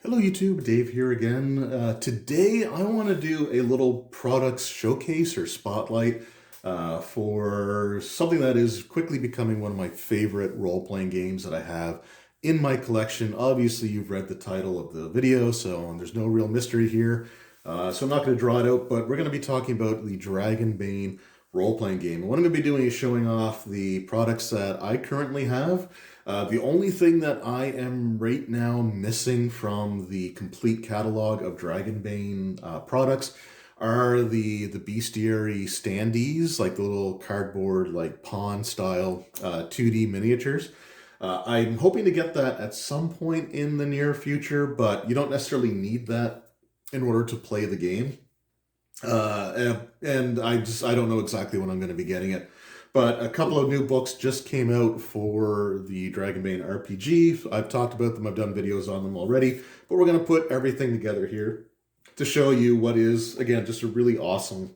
Hello YouTube, Dave here again. Today I want to do a little products showcase or spotlight for something that is quickly becoming one of my favorite role-playing games that I have in my collection. Obviously you've read the title of the video, so there's no real mystery here. So I'm not going to draw it out, but we're going to be talking about the Dragonbane role-playing game. And what I'm going to be doing is showing off the products that I currently have. The only thing that I am right now missing from the complete catalog of Dragonbane products are the Beastiary standees, like the little cardboard, like pawn style 2D miniatures. I'm hoping to get that at some point in the near future, but you don't necessarily need that in order to play the game. And I don't know exactly when I'm going to be getting it. But a couple of new books just came out for the Dragonbane RPG. I've talked about them, I've done videos on them already, but we're going to put everything together here to show you what is, again, just a really awesome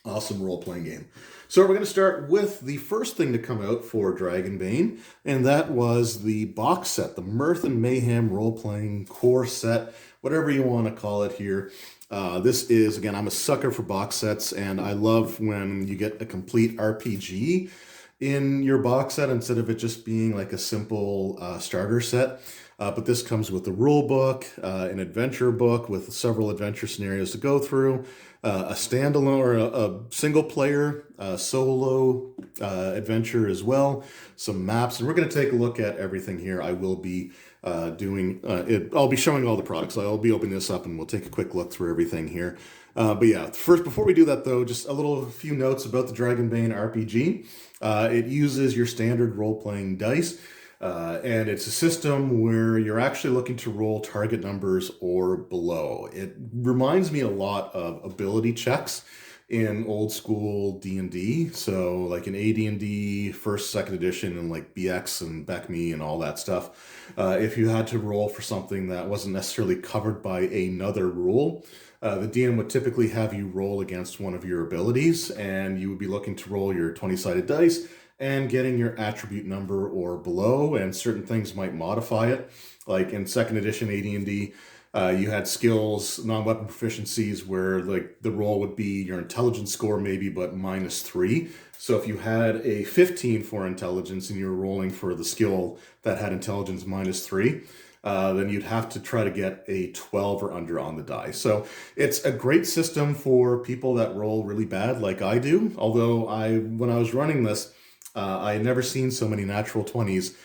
role-playing game. So we're going to start with the first thing to come out for Dragonbane, and that was the box set, the Mirth and Mayhem role-playing core set, whatever you want to call it here. This is, again, I'm a sucker for box sets, and I love when you get a complete RPG in your box set instead of it just being like a simple starter set. But this comes with a rule book, an adventure book with several adventure scenarios to go through, a standalone or a single player solo adventure as well, some maps, and we're going to take a look at everything here. I will be I'll be showing all the products. I'll be opening this up and we'll take a quick look through everything here. But yeah, first, before we do that though, just a few notes about the Dragonbane RPG. It uses your standard role-playing dice. And it's a system where you're actually looking to roll target numbers or below. It reminds me a lot of ability checks in old school D&D. So like in AD&D, first, second edition, and like BX and BECME and all that stuff. If you had to roll for something that wasn't necessarily covered by another rule, the DM would typically have you roll against one of your abilities, and you would be looking to roll your 20-sided dice and getting your attribute number or below, and certain things might modify it. Like in second edition AD&D, you had skills, non-weapon proficiencies, where like the roll would be your intelligence score maybe, but -3. So if you had a 15 for intelligence and you were rolling for the skill that had intelligence -3, then you'd have to try to get a 12 or under on the die. So it's a great system for people that roll really bad like I do. Although when I was running this, I had never seen so many natural 20s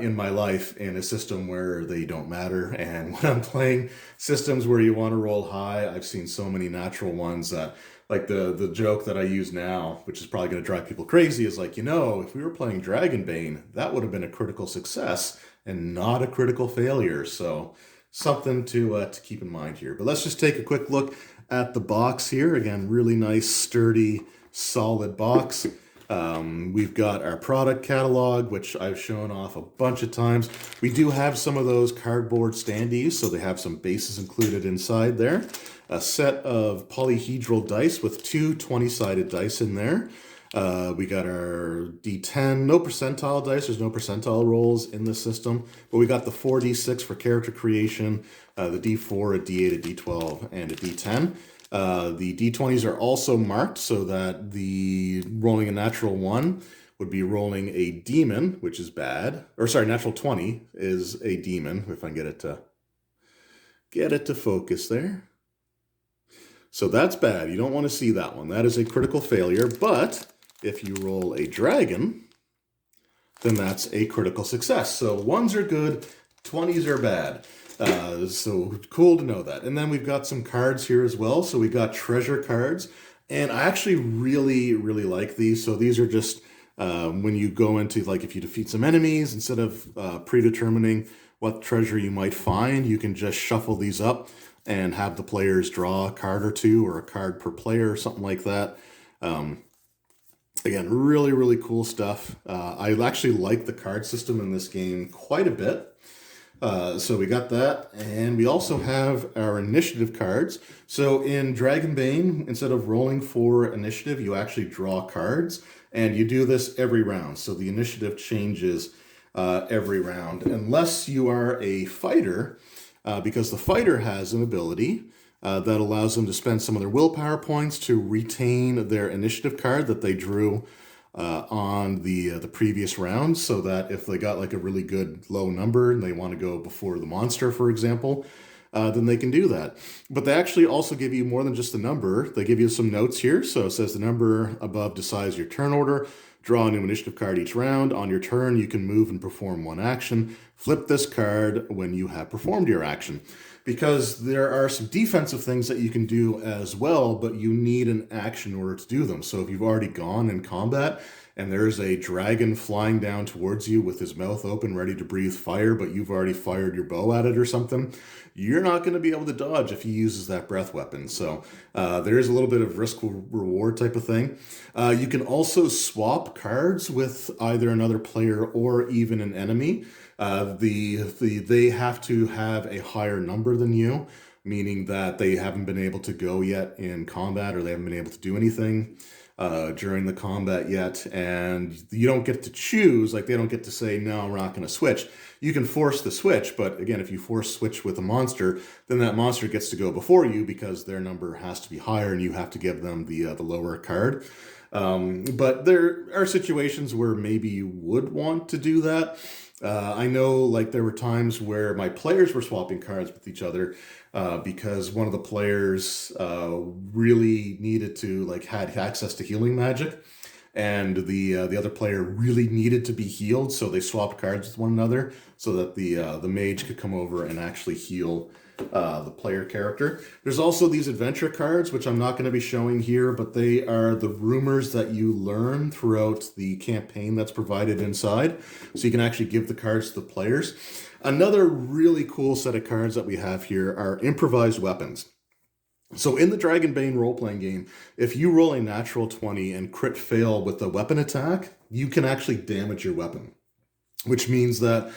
in my life in a system where they don't matter. And when I'm playing systems where you want to roll high, I've seen so many natural ones that, like the joke that I use now, which is probably going to drive people crazy, is like, if we were playing Dragonbane, that would have been a critical success and not a critical failure. So something to keep in mind here. But let's just take a quick look at the box here. Again, really nice, sturdy, solid box. We've got our product catalog, which I've shown off a bunch of times. We do have some of those cardboard standees, so they have some bases included inside there. A set of polyhedral dice with two 20-sided dice in there. We got our D10, no percentile dice. There's no percentile rolls in this system, but we got the 4D6 for character creation, the D4, a D8, a D12, and a D10. The D20s are also marked so that the rolling a natural 1 would be rolling a demon, which is bad. Or sorry, natural 20 is a demon, if I can get it to focus there. So that's bad. You don't want to see that one. That is a critical failure. But if you roll a dragon, then that's a critical success. So 1s are good, 20s are bad. So cool to know that. And then we've got some cards here as well. So we got treasure cards, and I actually really like these. So these are just when you go into, like, if you defeat some enemies, instead of predetermining what treasure you might find, you can just shuffle these up and have the players draw a card or two, or a card per player or something like that. Again, really cool stuff. I actually like the card system in this game quite a bit. So we got that, and we also have our initiative cards. So in Dragonbane, instead of rolling for initiative, you actually draw cards, and you do this every round. So the initiative changes every round. Unless you are a fighter, because the fighter has an ability that allows them to spend some of their willpower points to retain their initiative card that they drew on the previous round, so that if they got like a really good low number and they want to go before the monster, for example, then they can do that. But they actually also give you more than just the number. They give you some notes here. So it says the number above decides your turn order. Draw a new initiative card each round. On your turn, you can move and perform one action. Flip this card when you have performed your action. Because there are some defensive things that you can do as well, but you need an action in order to do them. So if you've already gone in combat and there's a dragon flying down towards you with his mouth open, ready to breathe fire, but you've already fired your bow at it or something, you're not going to be able to dodge if he uses that breath weapon. So there is a little bit of risk-reward type of thing. You can also swap cards with either another player or even an enemy. They have to have a higher number than you, meaning that they haven't been able to go yet in combat, or they haven't been able to do anything during the combat yet, and you don't get to choose. Like, they don't get to say, no, we're not going to switch. You can force the switch, but again, if you force switch with a monster, then that monster gets to go before you because their number has to be higher and you have to give them the lower card. But there are situations where maybe you would want to do that. I know, like, there were times where my players were swapping cards with each other because one of the players really needed to, like, had access to healing magic, and the other player really needed to be healed, so they swapped cards with one another so that the mage could come over and actually heal the player character. There's also these adventure cards, which I'm not going to be showing here, but they are the rumors that you learn throughout the campaign that's provided inside. So you can actually give the cards to the players. Another really cool set of cards that we have here are improvised weapons. So in the Dragonbane role-playing game, if you roll a natural 20 and crit fail with a weapon attack, you can actually damage your weapon, which means that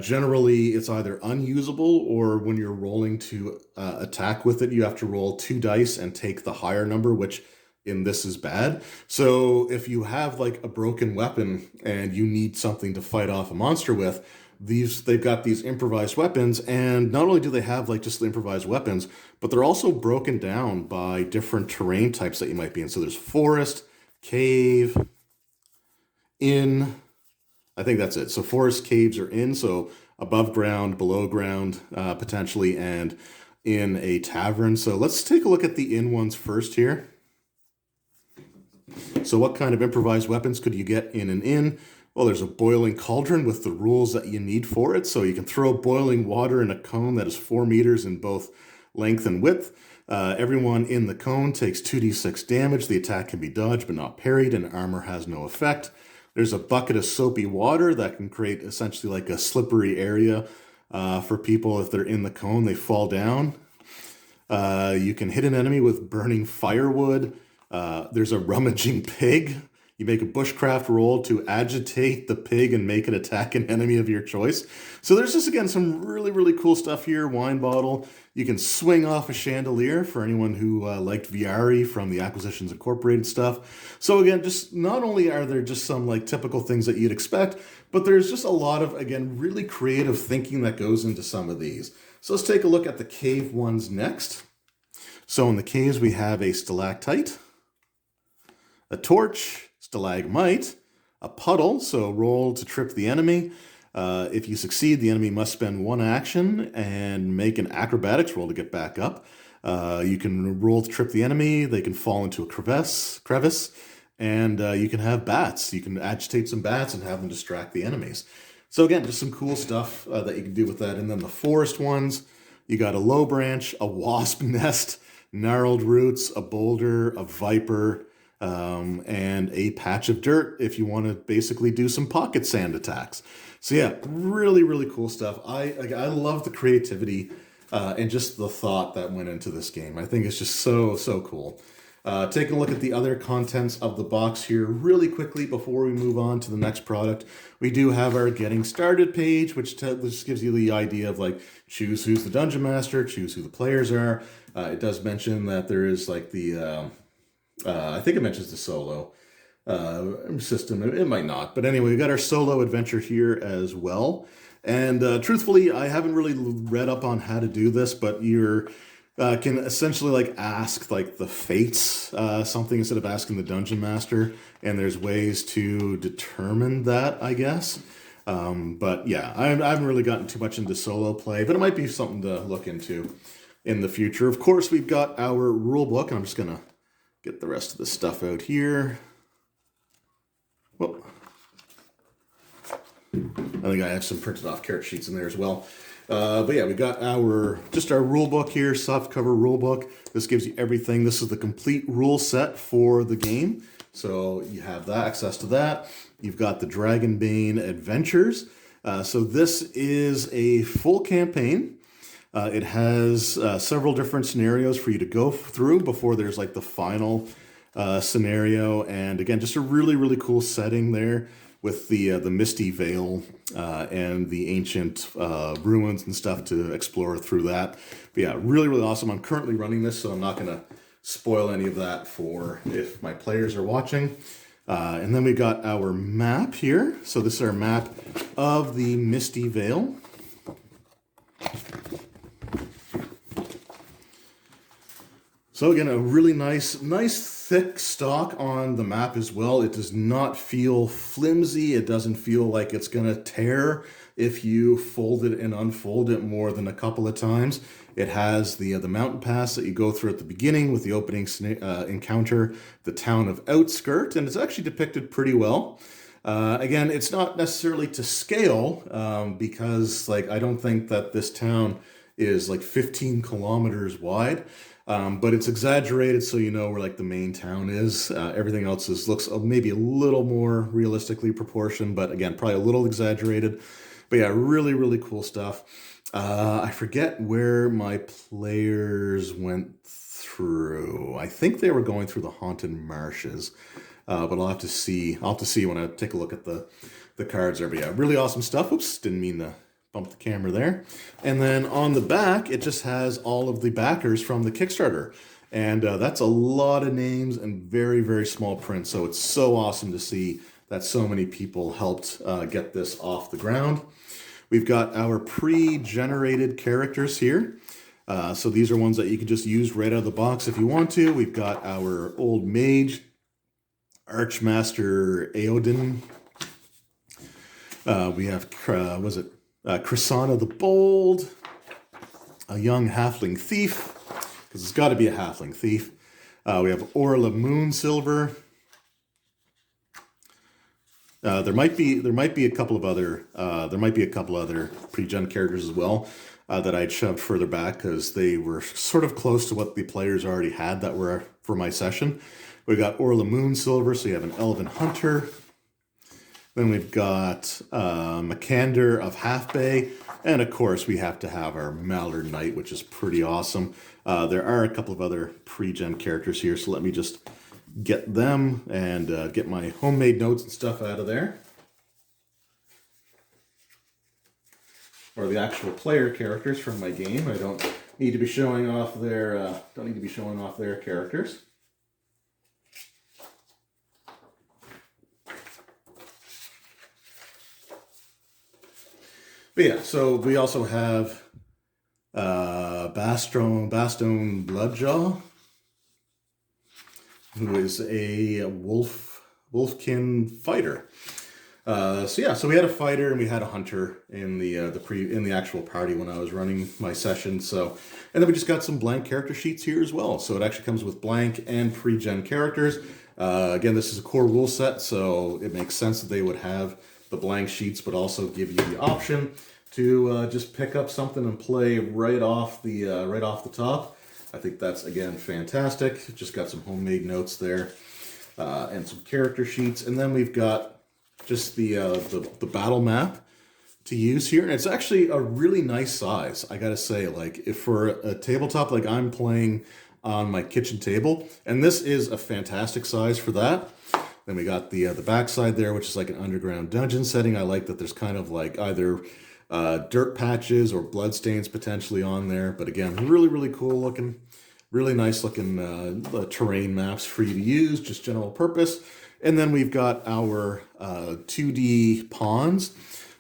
generally it's either unusable, or when you're rolling to attack with it, you have to roll 2 dice and take the higher number, which in this is bad. So if you have like a broken weapon and you need something to fight off a monster with, they've got these improvised weapons, and not only do they have like just the improvised weapons, but they're also broken down by different terrain types that you might be in. So there's forest, cave, inn. I think that's it. So forest, caves, or inn. So above ground, below ground, potentially, and in a tavern. So let's take a look at the inn ones first here. So what kind of improvised weapons could you get in an inn? Well, there's a boiling cauldron with the rules that you need for it. So you can throw boiling water in a cone that is 4 meters in both length and width. Everyone in the cone takes 2d6 damage. The attack can be dodged but not parried, and armor has no effect. There's a bucket of soapy water that can create essentially like a slippery area for people. If they're in the cone, they fall down. You can hit an enemy with burning firewood. There's a rummaging pig. You make a bushcraft roll to agitate the pig and make it attack an enemy of your choice. So there's just, again, some really, really cool stuff here. Wine bottle. You can swing off a chandelier for anyone who liked Viari from the Acquisitions Incorporated stuff. So again, just not only are there just some like typical things that you'd expect, but there's just a lot of, again, really creative thinking that goes into some of these. So let's take a look at the cave ones next. So in the caves, we have a stalactite, a torch, stalagmite, a puddle, so roll to trip the enemy. If you succeed, the enemy must spend 1 action and make an acrobatics roll to get back up. You can roll to trip the enemy. They can fall into a crevice, and you can have bats. You can agitate some bats and have them distract the enemies. So again, just some cool stuff that you can do with that. And then the forest ones, you got a low branch, a wasp nest, gnarled roots, a boulder, a viper, and a patch of dirt if you want to basically do some pocket sand attacks. So yeah, really, really cool stuff. I love the creativity and just the thought that went into this game. I think it's just so, so cool. Taking a look at the other contents of the box here really quickly before we move on to the next product. We do have our Getting Started page, which just gives you the idea of like, choose who's the Dungeon Master, choose who the players are. It does mention that there is like the... I think it mentions the solo. system. It might not. But anyway, we got our solo adventure here as well. And truthfully, I haven't really read up on how to do this, but you're can essentially like ask like the fates something instead of asking the dungeon master, and there's ways to determine that, I guess. But yeah, I haven't really gotten too much into solo play, but it might be something to look into in the future. Of course, we've got our rule book, and I'm just gonna get the rest of the stuff out here. Well, I think I have some printed off character sheets in there as well. But yeah, we got our rule book here, softcover rule book. This gives you everything. This is the complete rule set for the game. So you have that, access to that. You've got the Dragonbane Adventures. So this is a full campaign. It has several different scenarios for you to go through before there's like the final scenario. And again, just a really, really cool setting there with the Misty Vale and the ancient ruins and stuff to explore through that. But yeah, really, really awesome. I'm currently running this, so I'm not going to spoil any of that for if my players are watching. And then we got our map here. So this is our map of the Misty Vale. So again, a really nice thick stock on the map as well. It does not feel flimsy. It doesn't feel like it's going to tear if you fold it and unfold it more than a couple of times. It has the mountain pass that you go through at the beginning with the opening encounter, the town of Outskirt, and it's actually depicted pretty well. Again, it's not necessarily to scale because like I don't think that this town is like 15 kilometers wide. But it's exaggerated so you know where like the main town is. Everything else looks maybe a little more realistically proportioned, but again, probably a little exaggerated. But yeah, really, really cool stuff. I forget where my players went through. I think they were going through the Haunted Marshes, but I'll have to see. I'll have to see when I take a look at the cards there. But yeah, really awesome stuff. Oops, didn't mean to bump the camera there. And then on the back, it just has all of the backers from the Kickstarter. And that's a lot of names and very, very small print. So it's so awesome to see that so many people helped get this off the ground. We've got our pre-generated characters here. So these are ones that you can just use right out of the box if you want to. We've got our old mage, Archmaster Eodin. We have, Chrysana the Bold, a young halfling thief, because it's got to be a halfling thief. We have Orla Moonsilver. There might be a couple of other pre-gen characters as well that I'd shoved further back because they were sort of close to what the players already had that were for my session. We got Orla Moonsilver, so you have an Elven Hunter. Then we've got Makander of Half Bay, and of course we have to have our Mallard Knight, which is pretty awesome. There are a couple of other pre-gen characters here, so let me just get them and get my homemade notes and stuff out of there. Or the actual player characters from my game. I don't need to be showing off their characters. But yeah, so we also have Bastone Bloodjaw, who is a wolfkin fighter. So we had a fighter and we had a hunter in the actual party when I was running my session. So, and then we just got some blank character sheets here as well. So it actually comes with blank and pre-gen characters. Again, this is a core rule set, so it makes sense that they would have the blank sheets, but also give you the option to just pick up something and play right off the top. I think that's, again, fantastic. Just got some homemade notes there and some character sheets. And then we've got just the battle map to use here. And it's actually a really nice size, I gotta say. Like, if for a tabletop, like I'm playing on my kitchen table, and this is a fantastic size for that. Then we got the backside there, which is like an underground dungeon setting. I like that there's kind of like either dirt patches or bloodstains potentially on there. But again, really, really cool looking, really nice looking terrain maps for you to use, just general purpose. And then we've got our 2D pawns.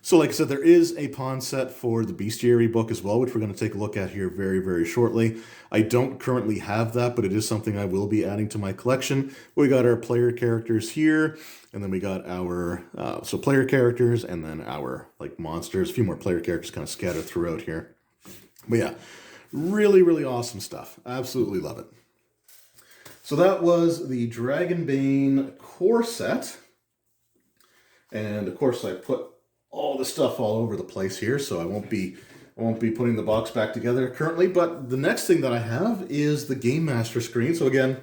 So like I said, there is a pawn set for the Beastiary book as well, which we're going to take a look at here very, very shortly. I don't currently have that, but it is something I will be adding to my collection. We got our player characters here, and then we got our, so player characters, and then our like monsters, a few more player characters kind of scattered throughout here. But yeah, really, really awesome stuff. Absolutely love it. So that was the Dragonbane core set. And of course I put all the stuff all over the place here, so I won't be putting the box back together currently. But the next thing that I have is the Game Master screen. So again,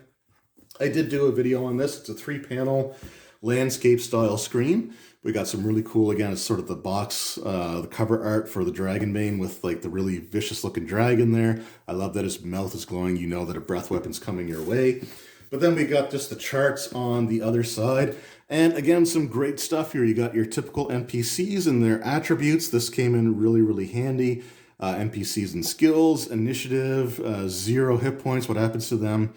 I did do a video on this. It's a 3-panel landscape style screen. We got some really cool, again, it's sort of the box, the cover art for the Dragonbane with like the really vicious looking dragon there. I love that his mouth is glowing. You know that a breath weapon's coming your way. But then we got just the charts on the other side. And again, some great stuff here. You got your typical NPCs and their attributes. This came in really, really handy. NPCs and skills, initiative, 0 hit points, what happens to them,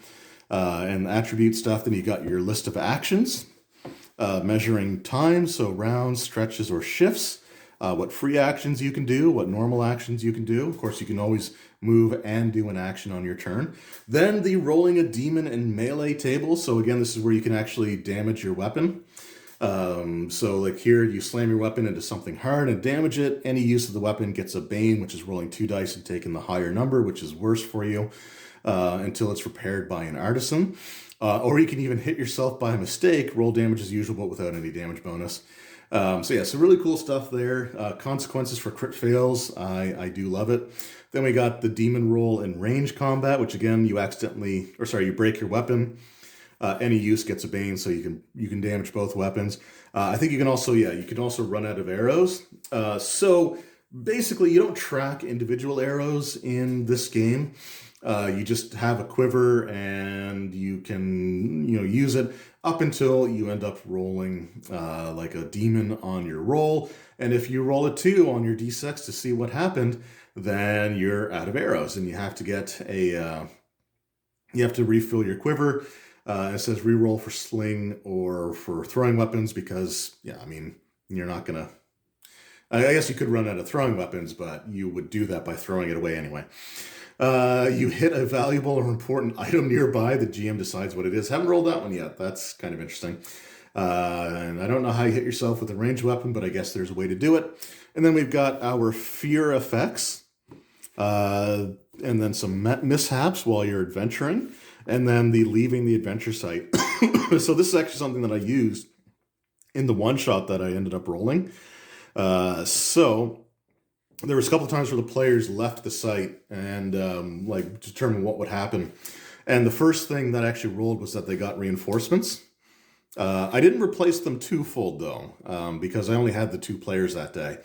and attribute stuff. Then you got your list of actions, measuring time, so rounds, stretches, or shifts. What free actions you can do, what normal actions you can do. Of course, you can always move and do an action on your turn. Then the rolling a demon and melee table. So again, this is where you can actually damage your weapon. So like here, you slam your weapon into something hard and damage it. Any use of the weapon gets a bane, which is rolling 2 dice and taking the higher number, which is worse for you, until it's repaired by an artisan. Or you can even hit yourself by mistake, roll damage as usual, but without any damage bonus. So yeah, some really cool stuff there. Consequences for crit fails. I do love it. Then we got the demon roll in range combat, which again, you break your weapon. Any use gets a bane, so you can damage both weapons. I think you can also run out of arrows. So basically you don't track individual arrows in this game. You just have a quiver and you can, use it up until you end up rolling like a demon on your roll. And if you roll a 2 on your d6 to see what happened, then you're out of arrows and you have to get you have to refill your quiver. It says reroll for sling or for throwing weapons because, you're not going to, I guess you could run out of throwing weapons, but you would do that by throwing it away anyway. You hit a valuable or important item nearby. The GM decides what it is. Haven't rolled that one yet. That's kind of interesting. And I don't know how you hit yourself with a ranged weapon, but I guess there's a way to do it. And then we've got our fear effects. And then some mishaps while you're adventuring. And then the leaving the adventure site. So this is actually something that I used in the one-shot that I ended up rolling. So there was a couple of times where the players left the site and determined what would happen. And the first thing that actually rolled was that they got reinforcements. I didn't replace them twofold though, because I only had the 2 players that day.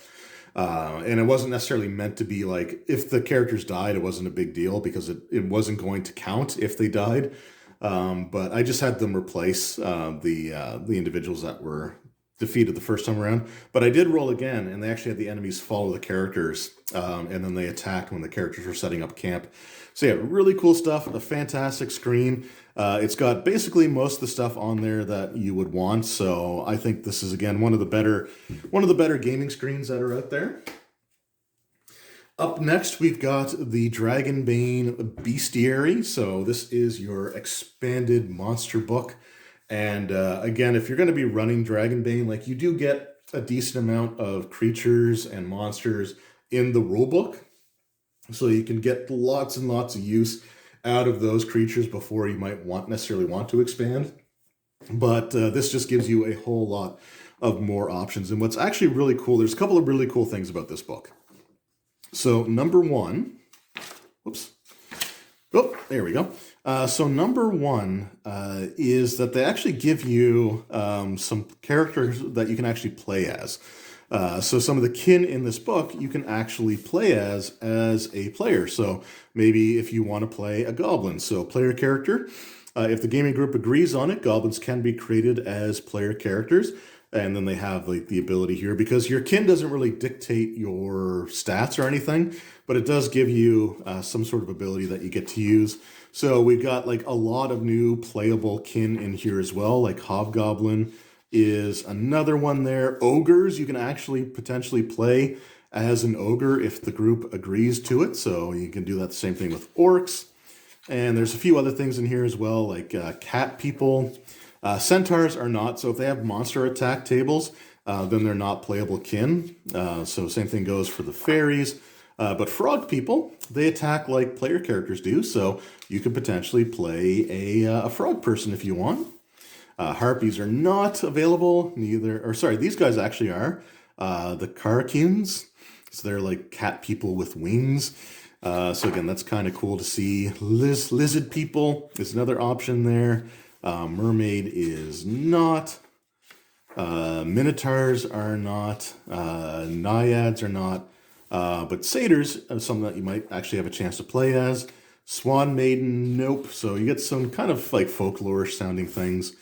And it wasn't necessarily meant to be like, if the characters died, it wasn't a big deal because it wasn't going to count if they died. But I just had them replace the individuals that were defeated the first time around. But I did roll again, and they actually had the enemies follow the characters, and then they attacked when the characters were setting up camp. So yeah, really cool stuff, a fantastic screen. It's got basically most of the stuff on there that you would want. So I think this is, again, one of the better gaming screens that are out there. Up next, we've got the Dragonbane Beastiary. So this is your expanded monster book. And again, if you're going to be running Dragonbane, you do get a decent amount of creatures and monsters in the rulebook. So you can get lots and lots of use out of those creatures before you might necessarily want to expand. But this just gives you a whole lot of more options. And what's actually really cool, there's a couple of really cool things about this book. So number one, there we go. So number one is that they actually give you some characters that you can actually play as. So some of the kin in this book you can actually play as a player. So maybe if you want to play a goblin, so player character. If the gaming group agrees on it, goblins can be created as player characters. And then they have like the ability here, because your kin doesn't really dictate your stats or anything, but it does give you some sort of ability that you get to use. So we've got like a lot of new playable kin in here as well, like Hobgoblin is another one there. Ogres, you can actually potentially play as an ogre if the group agrees to it. So you can do that, the same thing with orcs. And there's a few other things in here as well, like cat people. Centaurs are not, so if they have monster attack tables, then they're not playable kin. So same thing goes for the fairies. But frog people, they attack like player characters do, so you could potentially play a frog person if you want. Harpies are not available, these guys actually are. The Karakins, so they're like cat people with wings. So again, that's kind of cool to see. Lizard people is another option there. Mermaid is not. Minotaurs are not. Naiads are not. But satyrs are something that you might actually have a chance to play as. Swan maiden, nope. So you get some kind of like folklore sounding things.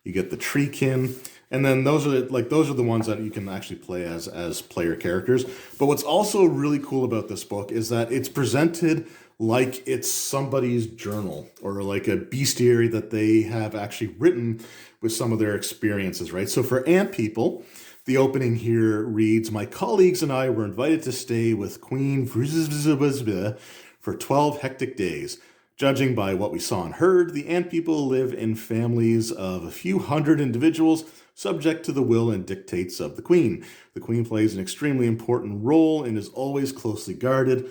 You get the treekin, and then those are the ones that you can actually play as player characters. But what's also really cool about this book is that it's presented like it's somebody's journal or like a bestiary that they have actually written with some of their experiences, right? So for ant people, the opening here reads, "My colleagues and I were invited to stay with Queen for 12 hectic days. Judging by what we saw and heard, the ant people live in families of a few hundred individuals, subject to the will and dictates of the queen. The queen plays an extremely important role and is always closely guarded.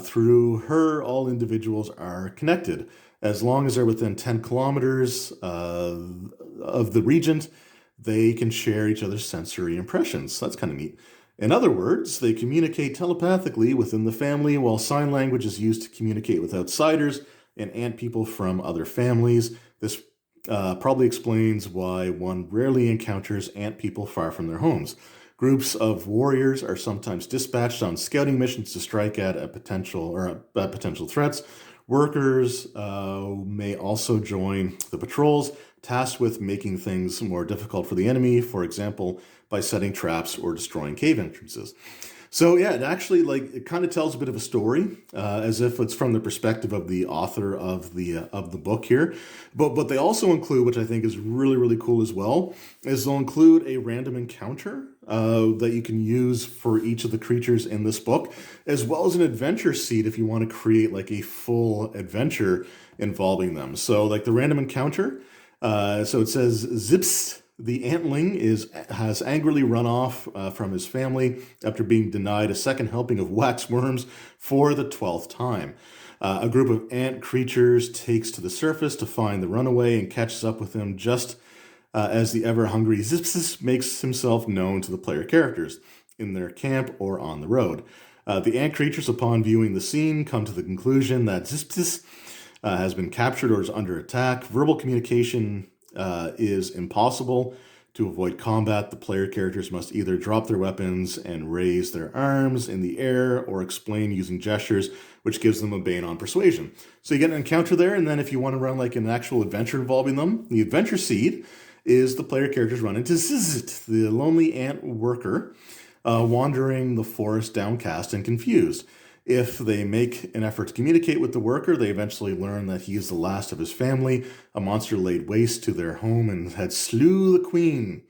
Through her, all individuals are connected. As long as they're within 10 kilometers of the regent, they can share each other's sensory impressions." So that's kind of neat. In other words, they communicate telepathically within the family, while sign language is used to communicate with outsiders and ant people from other families. This probably explains why one rarely encounters ant people far from their homes. Groups of warriors are sometimes dispatched on scouting missions to strike at potential threats. Workers may also join the patrols, tasked with making things more difficult for the enemy, for example, by setting traps or destroying cave entrances. So yeah, it actually it kind of tells a bit of a story, as if it's from the perspective of the author of the book here. But they also include, which I think is really, really cool as well, is they'll include a random encounter that you can use for each of the creatures in this book, as well as an adventure seed if you want to create like a full adventure involving them. So like the random encounter, so it says Zips, the antling, has angrily run off from his family after being denied a second helping of wax worms for the 12th time. A group of ant creatures takes to the surface to find the runaway and catches up with him just as the ever-hungry Zipsis makes himself known to the player characters in their camp or on the road. The ant creatures, upon viewing the scene, come to the conclusion that Zipsis has been captured or is under attack. Verbal communication is impossible. To avoid combat, the player characters must either drop their weapons and raise their arms in the air or explain using gestures, which gives them a bane on persuasion. So you get an encounter there, and then if you want to run like an actual adventure involving them, the adventure seed is the player characters run into Zizit, the lonely ant worker, wandering the forest downcast and confused. If they make an effort to communicate with the worker, they eventually learn that he is the last of his family. A monster laid waste to their home and had slew the queen.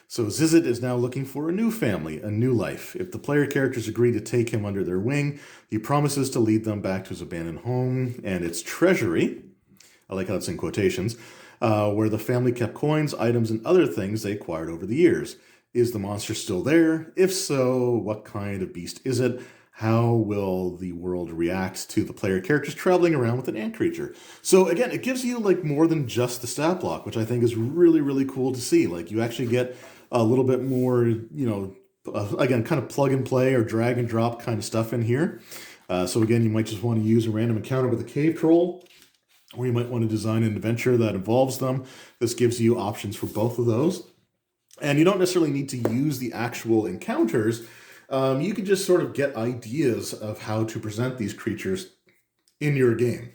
So Zizit is now looking for a new family, a new life. If the player characters agree to take him under their wing, he promises to lead them back to his abandoned home and its treasury. I like how it's in quotations, where the family kept coins, items, and other things they acquired over the years. Is the monster still there? If so, what kind of beast is it? How will the world react to the player characters traveling around with an ant creature? So again, it gives you like more than just the stat block, which I think is really, really cool to see. Like you actually get a little bit more, again, kind of plug and play or drag and drop kind of stuff in here. So again, you might just want to use a random encounter with a cave troll, or you might want to design an adventure that involves them. This gives you options for both of those. And you don't necessarily need to use the actual encounters. You can just sort of get ideas of how to present these creatures in your game.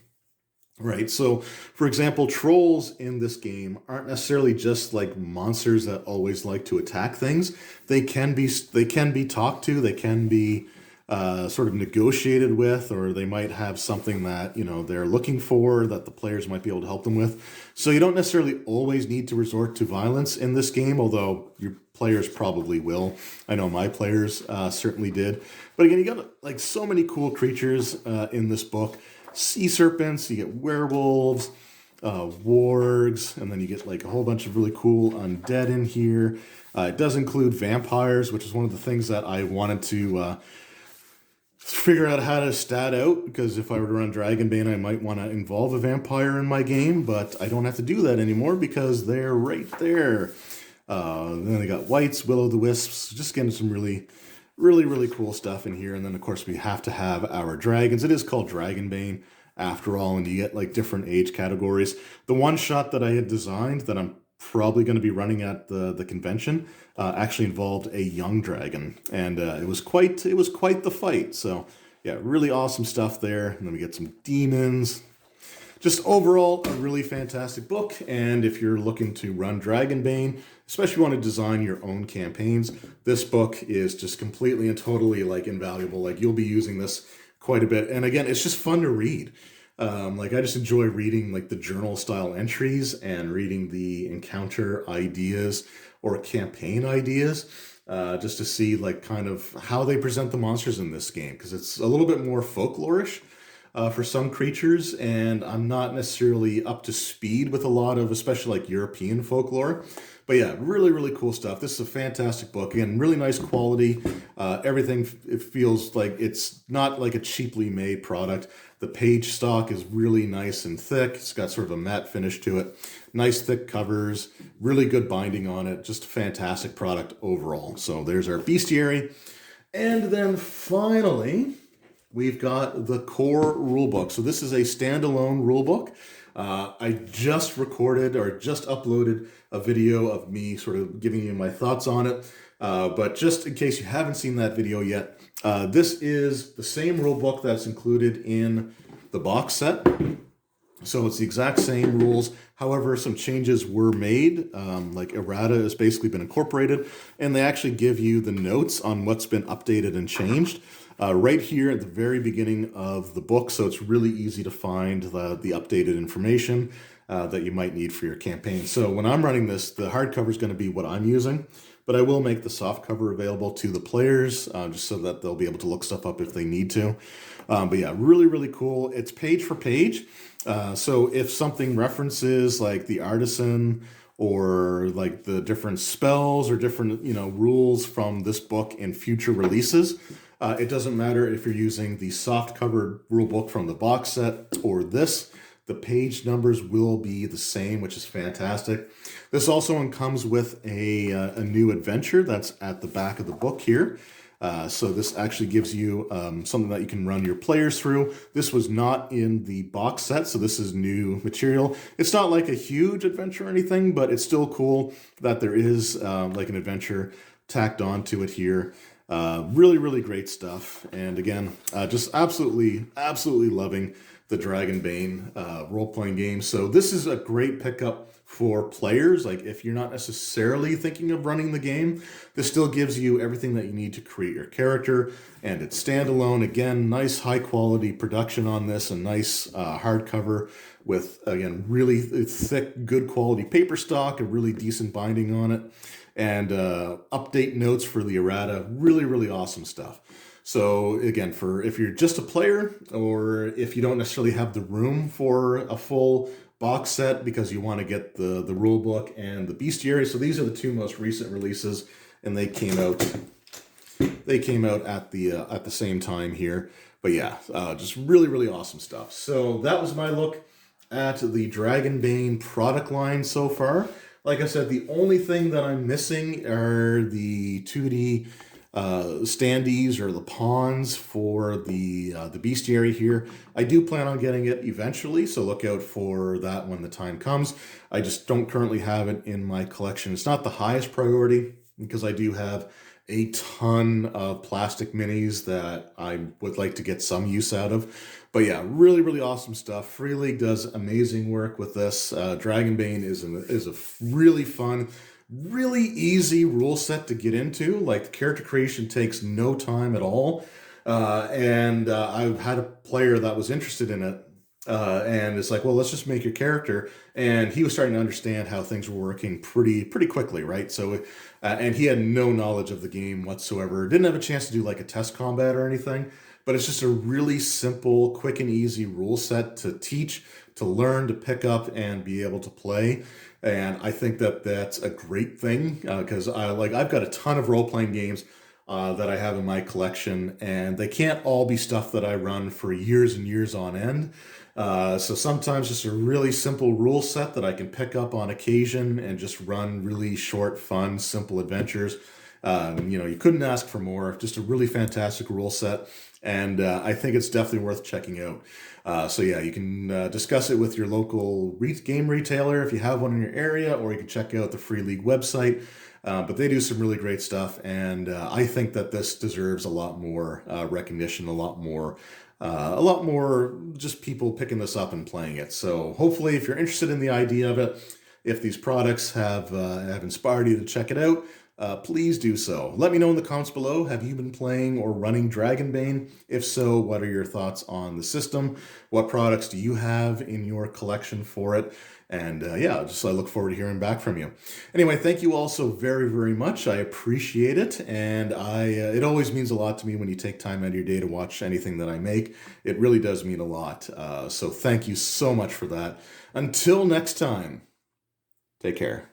Right. So, for example, trolls in this game aren't necessarily just like monsters that always like to attack things. They can be talked to. They can be sort of negotiated with, or they might have something that they're looking for that the players might be able to help them with. So you don't necessarily always need to resort to violence in this game, although your players probably will. I know my players certainly did. But again, you got like so many cool creatures in this book. Sea serpents, you get werewolves, wargs, and then you get like a whole bunch of really cool undead in here. It does include vampires, which is one of the things that I wanted to figure out how to stat out, because if I were to run Dragonbane, I might want to involve a vampire in my game, but I don't have to do that anymore because they're right there. Then they got wights, will-o'-the-wisps, just getting some really cool stuff in here. And then of course we have to have our dragons. It is called Dragonbane after all, and you get like different age categories. The one shot that I had designed that I'm probably going to be running at the convention actually involved a young dragon, and it was quite the fight. So yeah, really awesome stuff there. And then we get some demons. Just overall, a really fantastic book, and if you're looking to run Dragonbane, especially if you want to design your own campaigns, this book is just completely and totally like invaluable. Like you'll be using this quite a bit, and again, it's just fun to read. Like I just enjoy reading like the journal style entries and reading the encounter ideas or campaign ideas, just to see like kind of how they present the monsters in this game, because it's a little bit more folklorish for some creatures, and I'm not necessarily up to speed with a lot of, especially like European folklore. But yeah, really cool stuff. This is a fantastic book. Again, really nice quality. Everything, it feels like it's not like a cheaply made product. The page stock is really nice and thick. It's got sort of a matte finish to it. Nice thick covers, really good binding on it. Just a fantastic product overall. So there's our Beastiary. And then finally, we've got the core rulebook. So this is a standalone rulebook. I just recorded or just uploaded a video of me sort of giving you my thoughts on it. But just in case you haven't seen that video yet, this is the same rulebook that's included in the box set. So it's the exact same rules. However, some changes were made. Like errata has basically been incorporated, and they actually give you the notes on what's been updated and changed right here at the very beginning of the book. So it's really easy to find the updated information that you might need for your campaign. So when I'm running this, the hardcover is going to be what I'm using, but I will make the soft cover available to the players just so that they'll be able to look stuff up if they need to. But yeah, really cool. It's page for page. So if something references like the artisan or like the different spells or different, rules from this book in future releases, it doesn't matter if you're using the soft covered rule book from the box set or this. The page numbers will be the same, which is fantastic. This also comes with a new adventure that's at the back of the book here. So this actually gives you something that you can run your players through. This was not in the box set, so this is new material. It's not like a huge adventure or anything, but it's still cool that there is like an adventure tacked onto it here. Really great stuff. And again, just absolutely loving the Dragonbane role-playing game. So this is a great pickup for players. Like if you're not necessarily thinking of running the game, this still gives you everything that you need to create your character, and it's standalone. Again, nice high quality production on this, a nice hardcover with, again, really thick, good quality paper stock, a really decent binding on it, and update notes for the errata. Really awesome stuff. So again, for if you're just a player, or if you don't necessarily have the room for a full box set because you want to get the rule book and the Beastiary. So these are the two most recent releases, and they came out at the same time here. But yeah, just really awesome stuff. So that was my look at the Dragonbane product line so far. Like I said, the only thing that I'm missing are the 2D standees or the pawns for the Beastiary here. I do plan on getting it eventually, so look out for that when the time comes. I just don't currently have it in my collection. It's not the highest priority because I do have a ton of plastic minis that I would like to get some use out of. But yeah, really, really awesome stuff. Free League does amazing work with this. Dragonbane is a really fun, really easy rule set to get into. Like, the character creation takes no time at all. And I've had a player that was interested in it. And it's like, well, let's just make your character. And he was starting to understand how things were working pretty quickly, right? So, and he had no knowledge of the game whatsoever. Didn't have a chance to do like a test combat or anything. But it's just a really simple, quick and easy rule set to teach, to learn, to pick up, and be able to play. And I think that that's a great thing, because I've got a ton of role-playing games that I have in my collection, and they can't all be stuff that I run for years and years on end. So sometimes just a really simple rule set that I can pick up on occasion and just run really short, fun, simple adventures. You couldn't ask for more. Just a really fantastic rule set, and I think it's definitely worth checking out. So yeah, you can discuss it with your local game retailer if you have one in your area, or you can check out the Free League website. But they do some really great stuff, and I think that this deserves a lot more recognition, a lot more just people picking this up and playing it. So hopefully, if you're interested in the idea of it, if these products have inspired you to check it out, please do so. Let me know in the comments below. Have you been playing or running Dragonbane? If so, what are your thoughts on the system? What products do you have in your collection for it? And yeah, I look forward to hearing back from you. Anyway, thank you all so very, very much. I appreciate it. And it always means a lot to me when you take time out of your day to watch anything that I make. It really does mean a lot. So thank you so much for that. Until next time, take care.